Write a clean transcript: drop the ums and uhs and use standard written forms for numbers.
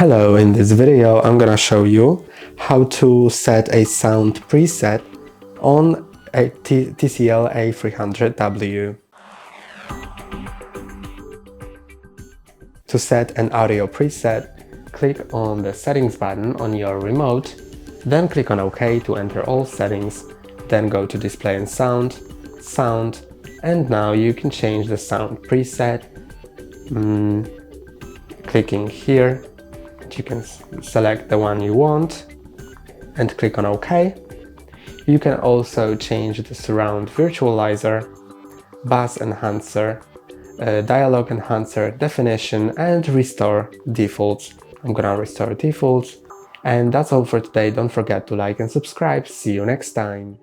Hello, in this video I'm gonna show you how to set a sound preset on a TCL A300W. To set an audio preset, click on the settings button on your remote, then click on OK to enter all settings, then go to display and sound, and now you can change the sound preset. Clicking here, you can select the one you want and click on OK. You can also change the surround virtualizer, bass enhancer, dialogue enhancer, definition, and restore defaults. I'm gonna restore defaults. And that's all for today. Don't forget to like and subscribe. See you next time.